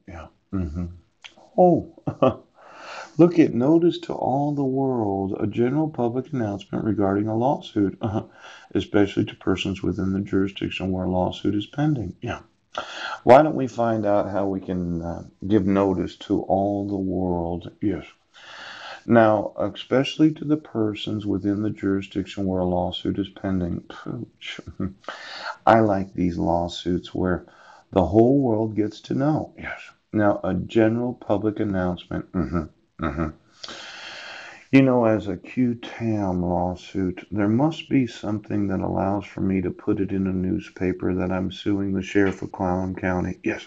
Yeah. Oh, look at notice to all the world a general public announcement regarding a lawsuit, especially to persons within the jurisdiction where a lawsuit is pending. Yeah. Why don't we find out how we can give notice to all the world? Yes. Now, especially to the persons within the jurisdiction where a lawsuit is pending. Pooch. I like these lawsuits where the whole world gets to know. Yes. Now, a general public announcement. You know, as a QTAM lawsuit, there must be something that allows for me to put it in a newspaper that I'm suing the sheriff of Clallam County. Yes,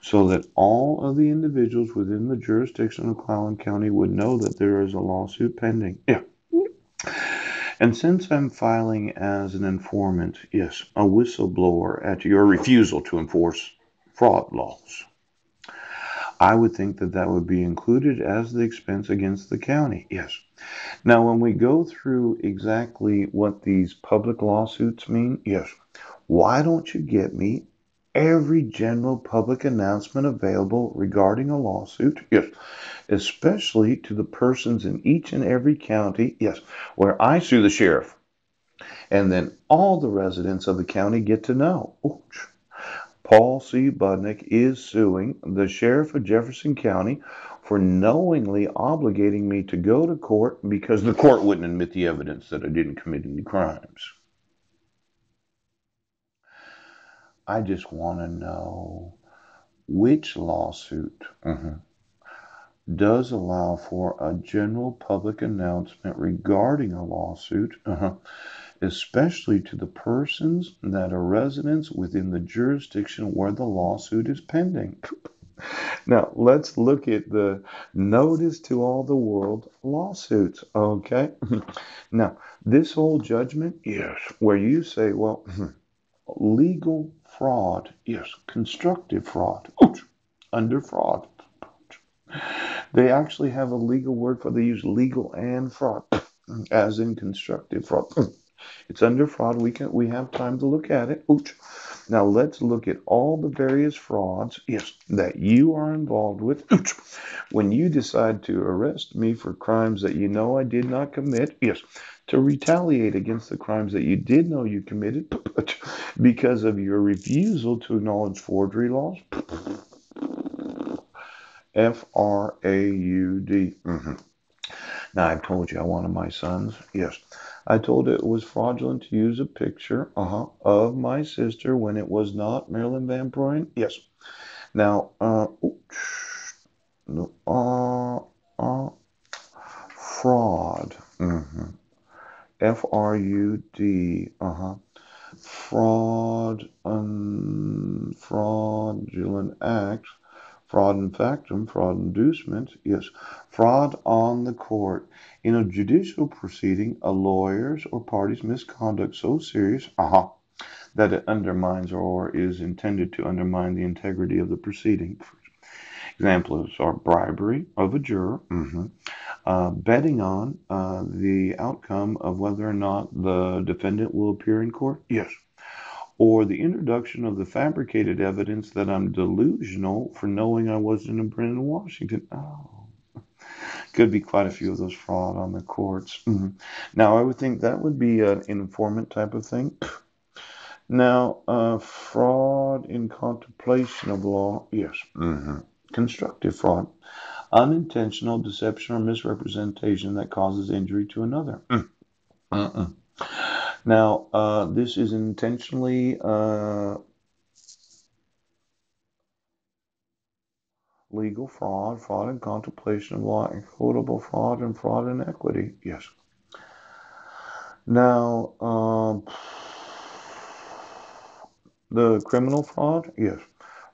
so that all of the individuals within the jurisdiction of Clallam County would know that there is a lawsuit pending. Yeah. And since I'm filing as an informant, yes, a whistleblower at your refusal to enforce fraud laws, I would think that that would be included as the expense against the county. Yes. Now, when we go through exactly what these public lawsuits mean, yes, why don't you get me every general public announcement available regarding a lawsuit? Yes, especially to the persons in each and every county, yes, where I sue the sheriff. And then all the residents of the county get to know. Ooh, Paul C. Budnick is suing the sheriff of Jefferson County for knowingly obligating me to go to court because the court wouldn't admit the evidence that I didn't commit any crimes. I just want to know which lawsuit does allow for a general public announcement regarding a lawsuit, especially to the persons that are residents within the jurisdiction where the lawsuit is pending. Now, let's look at the notice to all the world lawsuits, okay? Now, this whole judgment, yes, where you say, well, legal fraud, yes, constructive fraud, under fraud. They actually have a legal word for they use legal and fraud, as in constructive fraud. It's under fraud. We have time to look at it. Now let's look at all the various frauds, yes, that you are involved with. When you decide to arrest me for crimes that you know I did not commit, yes, to retaliate against the crimes that you did know you committed because of your refusal to acknowledge forgery laws. FRAUD. Now, I've told you I wanted my sons. Yes. I told it was fraudulent to use a picture of my sister when it was not Marilyn Van Proyen. Yes. Now, no, fraud. FRUD. Fraud, fraudulent act, fraud in factum, fraud inducement, yes, fraud on the court. In a judicial proceeding, a lawyer's or party's misconduct so serious, that it undermines or is intended to undermine the integrity of the proceeding. Examples are bribery of a juror, betting on the outcome of whether or not the defendant will appear in court, yes, or the introduction of the fabricated evidence that I'm delusional for knowing I wasn't in Brandon, Washington. Oh, could be quite a few of those fraud on the courts. Now, I would think that would be an informant type of thing. Now, fraud in contemplation of law, yes. Constructive fraud, unintentional deception or misrepresentation that causes injury to another. Now, this is intentionally legal fraud, fraud in contemplation of law, equitable fraud, and fraud in equity. Yes. Now, the criminal fraud. Yes.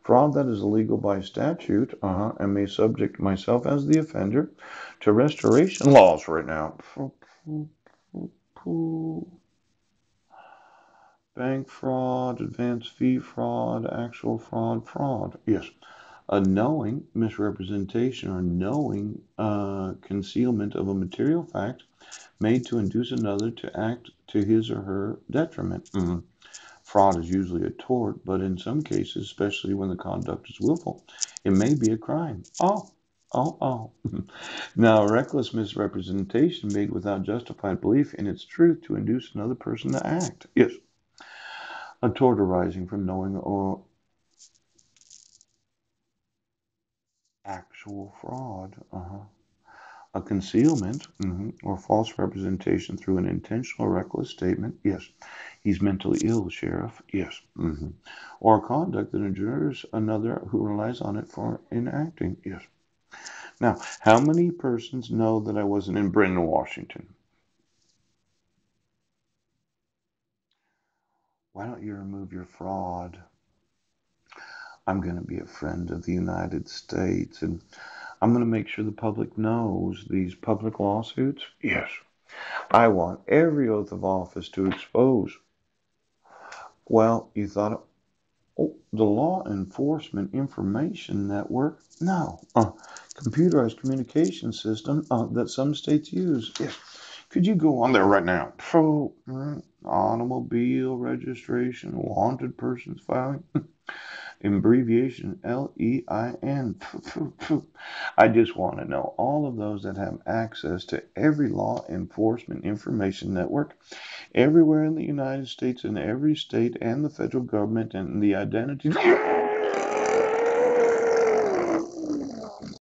Fraud that is illegal by statute, and may subject myself as the offender to restoration laws right now. Bank fraud, advance fee fraud, actual fraud, fraud. Yes. A knowing misrepresentation or knowing concealment of a material fact made to induce another to act to his or her detriment. Fraud is usually a tort, but in some cases, especially when the conduct is willful, it may be a crime. Oh. Now, reckless misrepresentation made without justified belief in its truth to induce another person to act. Yes. A tort arising from knowing or actual fraud. A concealment or false representation through an intentional or reckless statement. Yes. He's mentally ill, Sheriff. Yes. Or conduct that injures another who relies on it for enacting. Yes. Now, how many persons know that I wasn't in Britain, Washington? Why don't you remove your fraud? I'm going to be a friend of the United States, and I'm going to make sure the public knows these public lawsuits. Yes. I want every oath of office to expose. Well, you thought, oh, the Law Enforcement Information Network? No. Computerized communication system that some states use. Yes. Could you go on there right now? Automobile registration, wanted persons filing, abbreviation LEIN. I just want to know all of those that have access to every law enforcement information network everywhere in the United States, in every state and the federal government, and the identity